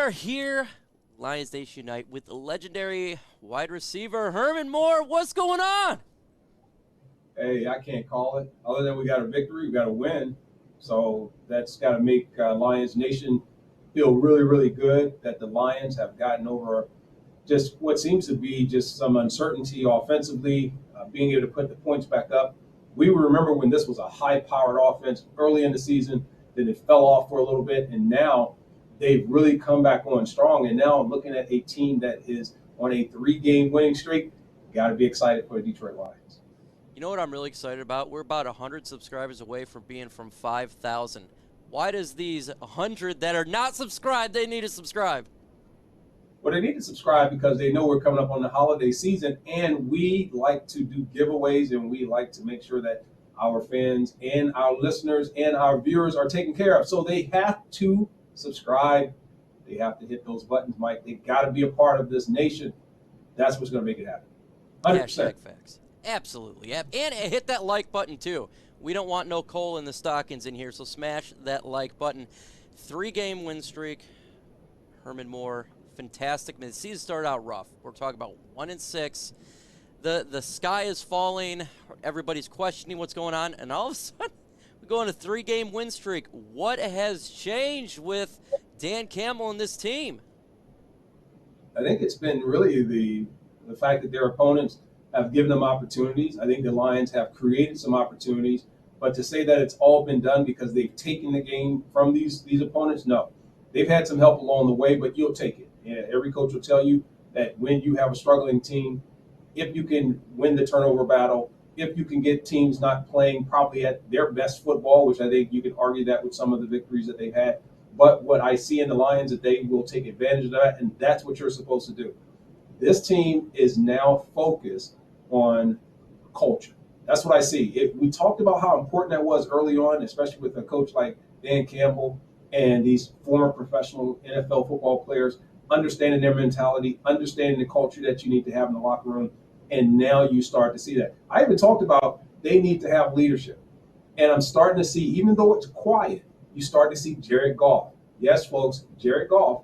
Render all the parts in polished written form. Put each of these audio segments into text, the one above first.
are here, Lions Nation Unite, with the legendary wide receiver Herman Moore. What's going on? Hey, I can't call it. Other than we got a victory, we got a win. So that's got to make Lions Nation feel really, really good that the Lions have gotten over just what seems to be just some uncertainty offensively, being able to put the points back up. We remember when this was a high-powered offense early in the season, then it fell off for a little bit, and now they've really come back on strong. And now I'm looking at a team that is on a 3-game winning streak. Got to be excited for the Detroit Lions. You know what I'm really excited about? We're about 100 subscribers away from being from 5,000. Why does these 100 that are not subscribed, they need to subscribe? Well, they need to subscribe because they know we're coming up on the holiday season, and we like to do giveaways, and we like to make sure that our fans and our listeners and our viewers are taken care of. So they have to subscribe. They have to hit those buttons, Mike. They got to be a part of this nation. That's what's going to make it happen. 100%. Hashtag facts. Absolutely. And hit that like button, too. We don't want no coal in the stockings in here, so smash that like button. 3-game win streak. Herman Moore, fantastic. The season started out rough. We're talking about 1-6. The sky is falling. Everybody's questioning what's going on. And all of a sudden, we go on a 3-game win streak. What has changed with Dan Campbell and this team? I think it's been really the fact that their opponents have given them opportunities. I think the Lions have created some opportunities. But to say that it's all been done because they've taken the game from these opponents, no. They've had some help along the way, but you'll take it. Yeah, every coach will tell you that when you have a struggling team, if you can win the turnover battle, if you can get teams not playing probably at their best football, which I think you can argue that with some of the victories that they've had. But what I see in the Lions is that they will take advantage of that, and that's what you're supposed to do. This team is now focused on culture. That's what I see. We talked about how important that was early on, especially with a coach like Dan Campbell and these former professional NFL football players, understanding their mentality, understanding the culture that you need to have in the locker room. And now you start to see that. I even talked about they need to have leadership. And I'm starting to see, even though it's quiet, you start to see Jared Goff. Yes, folks, Jared Goff,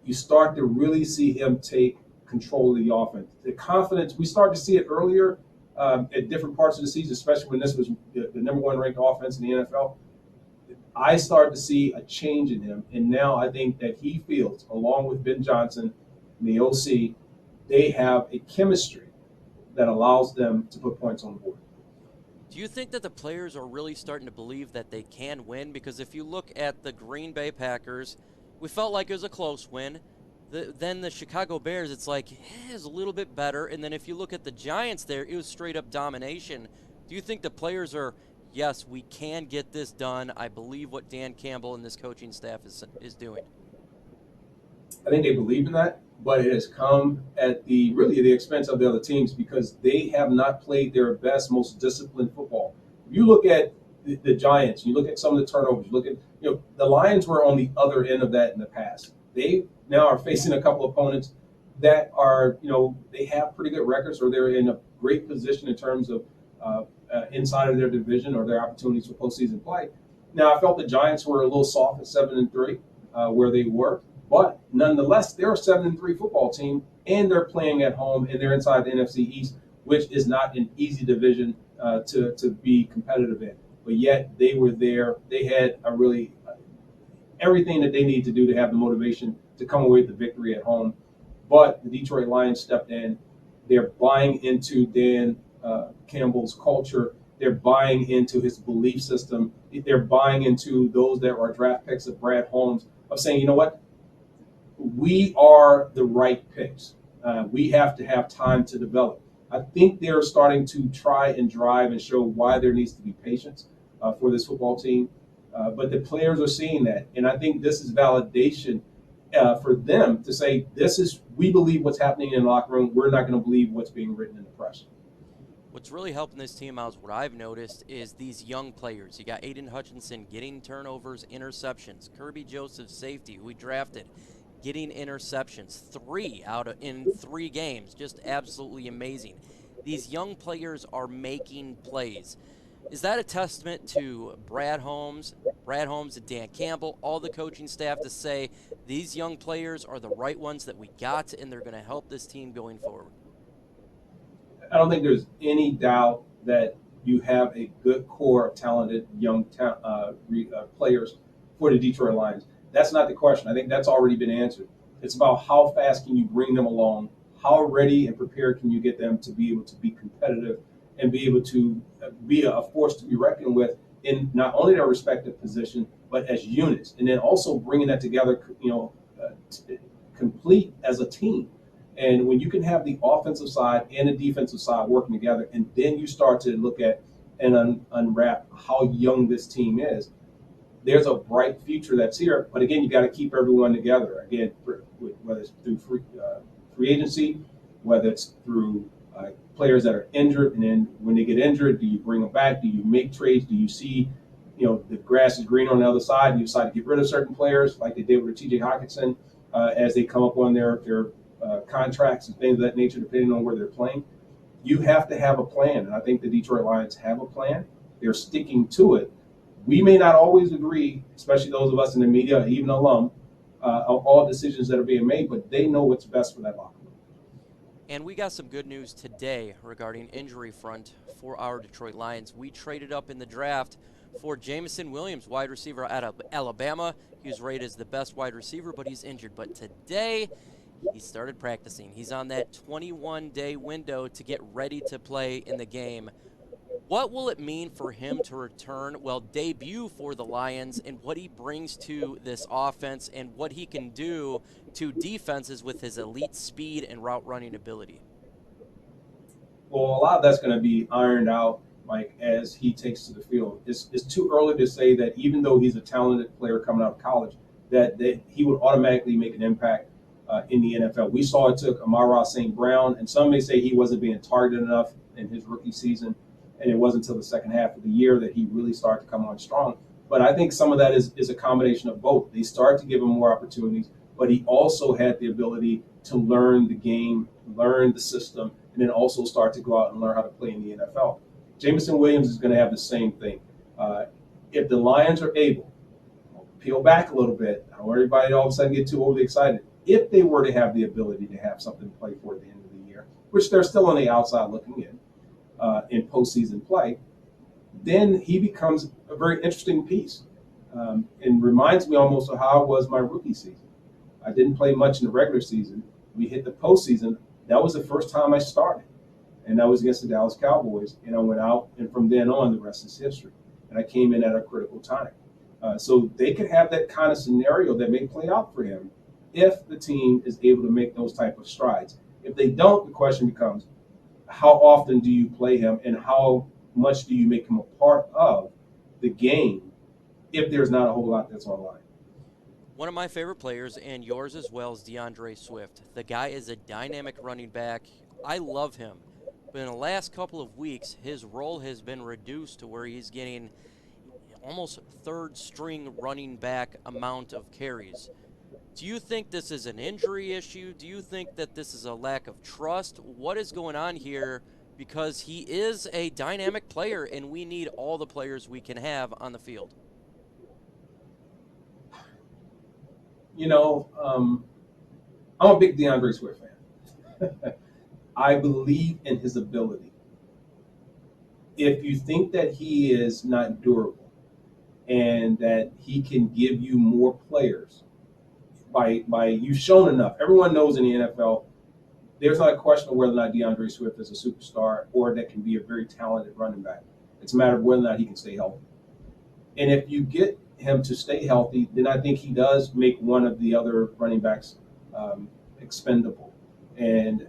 you start to really see him take control of the offense. The confidence, we started to see it earlier at different parts of the season, especially when this was the number 1 ranked offense in the NFL. I started to see a change in him, and now I think that he feels, along with Ben Johnson and the OC, they have a chemistry that allows them to put points on the board. Do you think that the players are really starting to believe that they can win? Because if you look at the Green Bay Packers, we felt like it was a close win. Then the Chicago Bears, it's like, it's a little bit better. And then if you look at the Giants there, it was straight up domination. Do you think the players are, yes, we can get this done? I believe what Dan Campbell and this coaching staff is doing. I think they believe in that, but it has come at the expense of the other teams because they have not played their best, most disciplined football. If you look at the Giants, you look at some of the turnovers, you look at, the Lions were on the other end of that in the past. They now are facing a couple of opponents that are, they have pretty good records or they're in a great position in terms of inside of their division or their opportunities for postseason play. Now, I felt the Giants were a little soft at 7-3 where they were, but nonetheless, they're a 7-3 football team and they're playing at home and they're inside the NFC East, which is not an easy division to be competitive in. But yet they were there. They had everything that they need to do to have the motivation to come away with the victory at home. But the Detroit Lions stepped in. They're buying into Dan Campbell's culture. They're buying into his belief system. They're buying into those that are draft picks of Brad Holmes of saying, you know what? We are the right picks. We have to have time to develop. I think they're starting to try and drive and show why there needs to be patience for this football team. But the players are seeing that. And I think this is validation for them to say, we believe what's happening in the locker room. We're not going to believe what's being written in the press. What's really helping this team out, what I've noticed, is these young players. You got Aidan Hutchinson getting turnovers, interceptions. Kerby Joseph, safety, who we drafted, getting interceptions. 3 in 3 games. Just absolutely amazing. These young players are making plays. Is that a testament to Brad Holmes and Dan Campbell, all the coaching staff to say these young players are the right ones that we got, and they're going to help this team going forward? I don't think there's any doubt that you have a good core of talented young players for the Detroit Lions. That's not the question. I think that's already been answered. It's about how fast can you bring them along, how ready and prepared can you get them to be able to be competitive and be able to be a force to be reckoned with in not only their respective position, but as units, and then also bringing that together, complete as a team. And when you can have the offensive side and the defensive side working together, and then you start to look at and unwrap how young this team is, there's a bright future that's here. But again, you got to keep everyone together. Again, whether it's through free agency, whether it's through players that are injured, and then when they get injured, do you bring them back? Do you make trades? Do you see, the grass is green on the other side, and you decide to get rid of certain players like they did with TJ Hutchinson as they come up on their contracts and things of that nature, depending on where they're playing? You have to have a plan, and I think the Detroit Lions have a plan. They're sticking to it. We may not always agree, especially those of us in the media, even alum, of all decisions that are being made, but they know what's best for that locker room. And we got some good news today regarding injury front for our Detroit Lions. We traded up in the draft for Jameson Williams, wide receiver out of Alabama. He was rated as the best wide receiver, but he's injured. But today, he started practicing. He's on that 21-day window to get ready to play in the game. What will it mean for him to return, debut for the Lions, and what he brings to this offense and what he can do to defenses with his elite speed and route running ability? Well, a lot of that's going to be ironed out, Mike, as he takes to the field. It's too early to say that even though he's a talented player coming out of college, that he would automatically make an impact in the NFL. We saw it took Amon-Ra St. Brown, and some may say he wasn't being targeted enough in his rookie season, and it wasn't until the second half of the year that he really started to come on strong. But I think some of that is a combination of both. They started to give him more opportunities, but he also had the ability to learn the game, learn the system, and then also start to go out and learn how to play in the NFL. Jameson Williams is going to have the same thing. If the Lions are able, peel back a little bit, I don't want everybody to all of a sudden get too overly excited. If they were to have the ability to have something to play for at the end of the year, which they're still on the outside looking in postseason play, then he becomes a very interesting piece and reminds me almost of how it was my rookie season. I didn't play much in the regular season. We hit the postseason. That was the first time I started, and that was against the Dallas Cowboys, and I went out, and from then on, the rest is history. And I came in at a critical time. So they could have that kind of scenario that may play out for him if the team is able to make those type of strides. If they don't, the question becomes, how often do you play him, and how much do you make him a part of the game if there's not a whole lot that's online? One of my favorite players, and yours as well, is DeAndre Swift. The guy is a dynamic running back. I love him. But in the last couple of weeks, his role has been reduced to where he's getting almost third-string running back amount of carries. Do you think this is an injury issue? Do you think that this is a lack of trust? What is going on here? Because he is a dynamic player, and we need all the players we can have on the field. I'm a big DeAndre Swift fan. I believe in his ability. If you think that he is not durable and that he can give you more players, by you've shown enough. Everyone knows in the NFL, there's not a question of whether or not DeAndre Swift is a superstar or that can be a very talented running back. It's a matter of whether or not he can stay healthy. And if you get him to stay healthy, then I think he does make one of the other running backs expendable. And,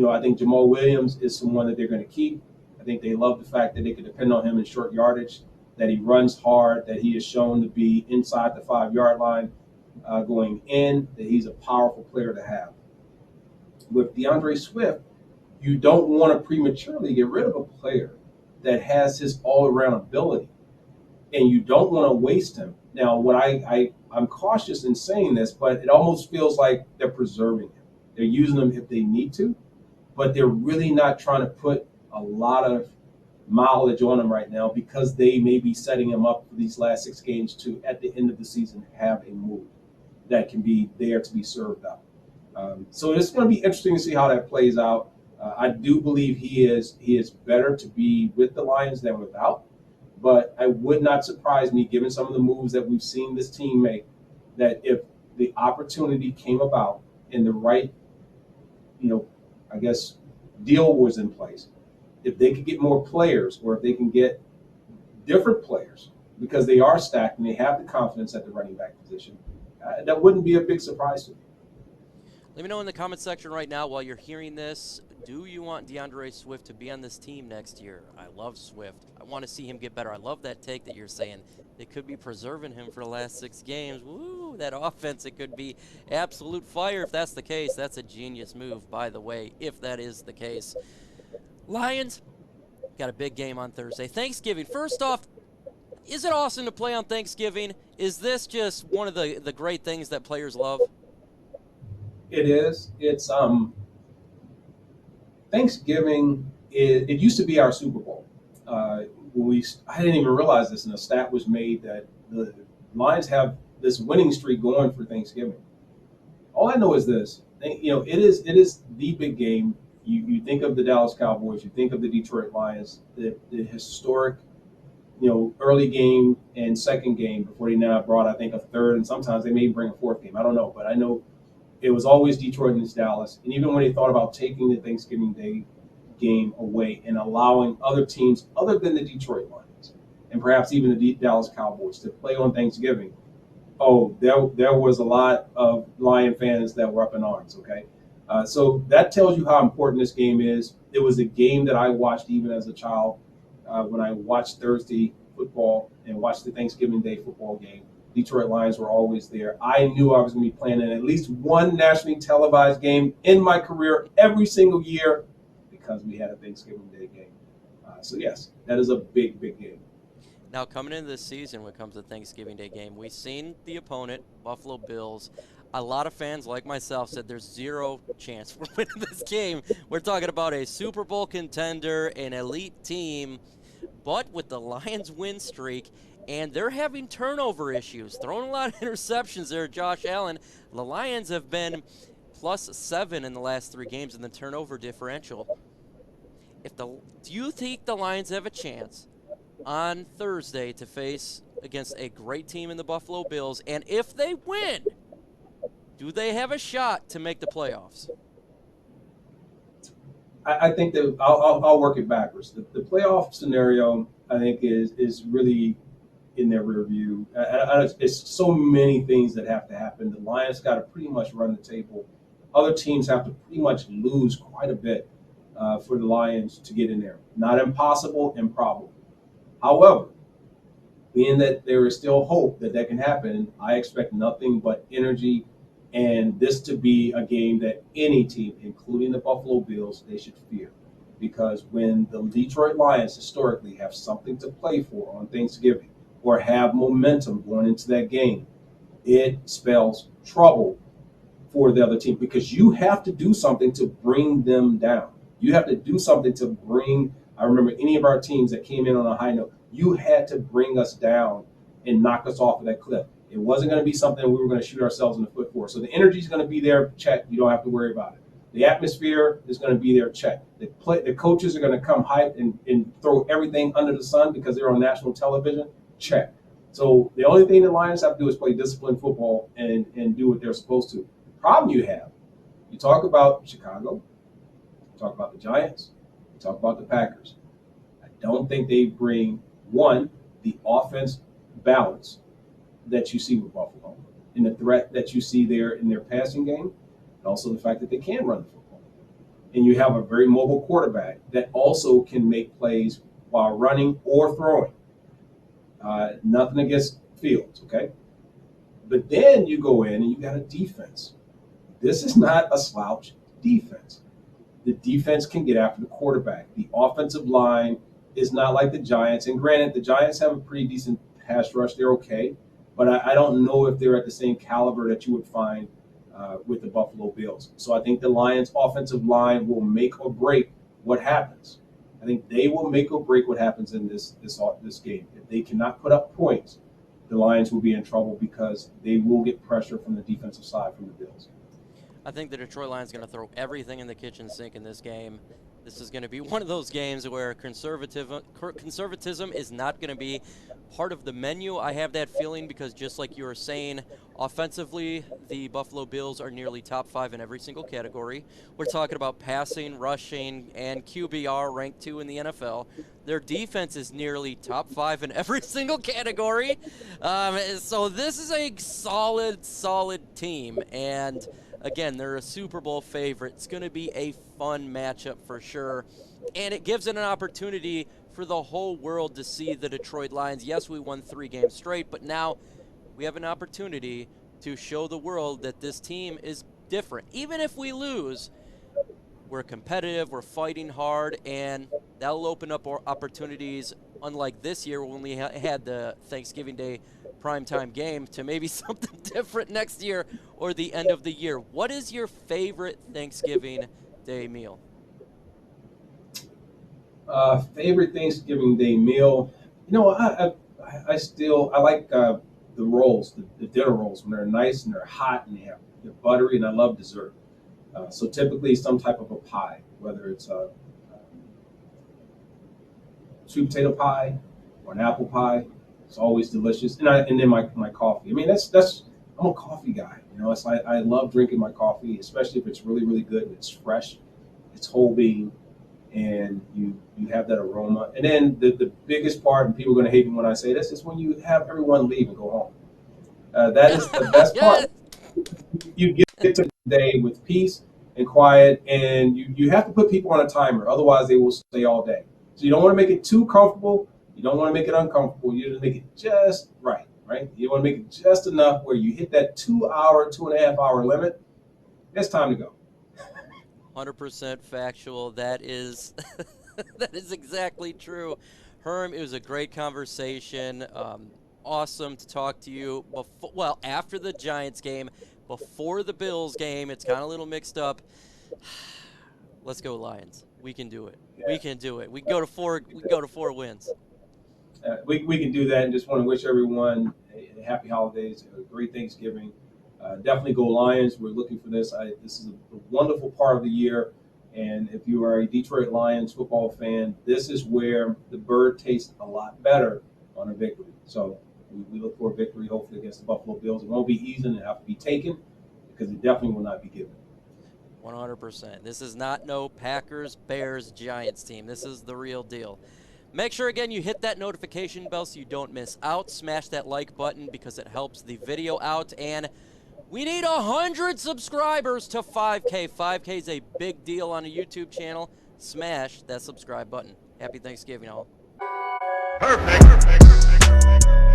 I think Jamal Williams is someone that they're going to keep. I think they love the fact that they can depend on him in short yardage, that he runs hard, that he is shown to be inside the 5-yard line going in, that he's a powerful player to have. With DeAndre Swift, you don't want to prematurely get rid of a player that has his all-around ability, and you don't want to waste him. Now, what I'm cautious in saying this, but it almost feels like they're preserving him. They're using him if they need to, but they're really not trying to put a lot of mileage on him right now because they may be setting him up for these last 6 games to, at the end of the season, have a move. that can be there to be served up. So it's going to be interesting to see how that plays out. I do believe he is better to be with the Lions than without, but I would not surprise me, given some of the moves that we've seen this team make, that if the opportunity came about and the right, I guess, deal was in place, if they could get more players or if they can get different players because they are stacked and they have the confidence at the running back position, that wouldn't be a big surprise to me. Let me know in the comment section right now while you're hearing this, do you want DeAndre Swift to be on this team next year? I love Swift. I want to see him get better. I love that take that you're saying. They could be preserving him for the last 6 games. Woo, that offense, it could be absolute fire if that's the case. That's a genius move, by the way, if that is the case. Lions got a big game on Thursday. Thanksgiving. First off, is it awesome to play on Thanksgiving? Is this just one of the great things that players love? It is. It's Thanksgiving. It used to be our Super Bowl. I didn't even realize this, and a stat was made that the Lions have this winning streak going for Thanksgiving. All I know is this: it is the big game. You think of the Dallas Cowboys, you think of the Detroit Lions, the historic, early game and second game before they now brought, I think, a third, and sometimes they may bring a fourth game. I don't know, but I know it was always Detroit and Dallas. And even when they thought about taking the Thanksgiving Day game away and allowing other teams other than the Detroit Lions and perhaps even the Dallas Cowboys to play on Thanksgiving, there was a lot of Lion fans that were up in arms, okay? So that tells you how important this game is. It was a game that I watched even as a child when I watched Thursday football and watched the Thanksgiving Day football game. Detroit Lions were always there. I knew I was going to be playing in at least one nationally televised game in my career every single year because we had a Thanksgiving Day game. So, yes, that is a big, big game. Now, coming into this season when it comes to the Thanksgiving Day game, we've seen the opponent, Buffalo Bills. A lot of fans like myself said there's zero chance we're winning this game. We're talking about a Super Bowl contender, an elite team. But with the Lions win streak, and they're having turnover issues, throwing a lot of interceptions there, Josh Allen. The Lions have been +7 in the last 3 games in the turnover differential. Do you think the Lions have a chance on Thursday to face against a great team in the Buffalo Bills? And if they win, do they have a shot to make the playoffs? I think that I'll work it backwards. The playoff scenario, I think, is really in their rear view. It's so many things that have to happen. The Lions got to pretty much run the table. Other teams have to pretty much lose quite a bit for the Lions to get in there. Not impossible, improbable. However, being that there is still hope that can happen, I expect nothing but energy and this to be a game that any team, including the Buffalo Bills, they should fear. Because when the Detroit Lions historically have something to play for on Thanksgiving or have momentum going into that game, it spells trouble for the other team because you have to do something to bring them down. You have to do something to bring, I remember any of our teams that came in on a high note, you had to bring us down and knock us off of that cliff. It wasn't going to be something we were going to shoot ourselves in the foot for. So the energy is going to be there, check. You don't have to worry about it. The atmosphere is going to be there, check. The coaches are going to come hype and throw everything under the sun because they're on national television, check. So the only thing the Lions have to do is play disciplined football and do what they're supposed to. The problem you have, you talk about Chicago, you talk about the Giants, you talk about the Packers. I don't think they bring, one, the offense balance that you see with Buffalo and the threat that you see there in their passing game, and also the fact that they can run the football. And you have a very mobile quarterback that also can make plays while running or throwing. Nothing against Fields, okay? But then you go in and you got a defense. This is not a slouch defense. The defense can get after the quarterback. The offensive line is not like the Giants. And granted, the Giants have a pretty decent pass rush. They're okay. But I don't know if they're at the same caliber that you would find with the Buffalo Bills. So I think the Lions' offensive line will make or break what happens. I think they will make or break what happens in this game. If they cannot put up points, the Lions will be in trouble because they will get pressure from the defensive side from the Bills. I think the Detroit Lions are going to throw everything in the kitchen sink in this game. This is going to be one of those games where conservatism is not going to be part of the menu. I have that feeling because just like you were saying, offensively, the Buffalo Bills are nearly top 5 in every single category. We're talking about passing, rushing, and QBR ranked 2 in the NFL. Their defense is nearly top 5 in every single category. So this is a solid team. And again, they're a Super Bowl favorite. It's going to be a fun matchup for sure. And it gives it an opportunity for the whole world to see the Detroit Lions. Yes, we won 3 games straight, but now we have an opportunity to show the world that this team is different. Even if we lose, we're competitive, we're fighting hard, and that'll open up opportunities, unlike this year when we had the Thanksgiving Day primetime game, to maybe something different next year or the end of the year. What is your favorite Thanksgiving Day meal? Favorite Thanksgiving Day meal? You know, I like the rolls, the dinner rolls, when they're nice and they're hot and they're buttery, and I love dessert. So typically some type of a pie, whether it's a sweet potato pie or an apple pie. It's always delicious. And then my coffee. I mean, I'm a coffee guy. You know, I love drinking my coffee, especially if it's really good and it's fresh, it's whole bean, and you have that aroma. And then the biggest part, and people are going to hate me when I say this, is when you have everyone leave and go home. That is the best part. You get to the day with peace and quiet, and you have to put people on a timer, otherwise they will stay all day. So you don't want to make it too comfortable. You don't want to make it uncomfortable. You just make it just right? You want to make it just enough where you hit that 2.5 hour limit. It's time to go. 100% factual. That is that is exactly true. Herm, it was a great conversation. Awesome to talk to you. After the Giants game, before the Bills game, it's kind of a little mixed up. Let's go Lions. We can do it. Yeah. We can do it. We can go to 4. We can go to 4 wins. We can do that, and just want to wish everyone a happy holidays, a great Thanksgiving. Definitely go Lions. We're looking for this. This is a wonderful part of the year, and if you are a Detroit Lions football fan, this is where the bird tastes a lot better on a victory. So we look for a victory, hopefully against the Buffalo Bills. It won't be easy and have to be taken, because it definitely will not be given. 100%. This is not no Packers, Bears, Giants team. This is the real deal. Make sure, again, you hit that notification bell so you don't miss out. Smash that like button because it helps the video out. And we need 100 subscribers to 5K. 5K is a big deal on a YouTube channel. Smash that subscribe button. Happy Thanksgiving, all. Perfect.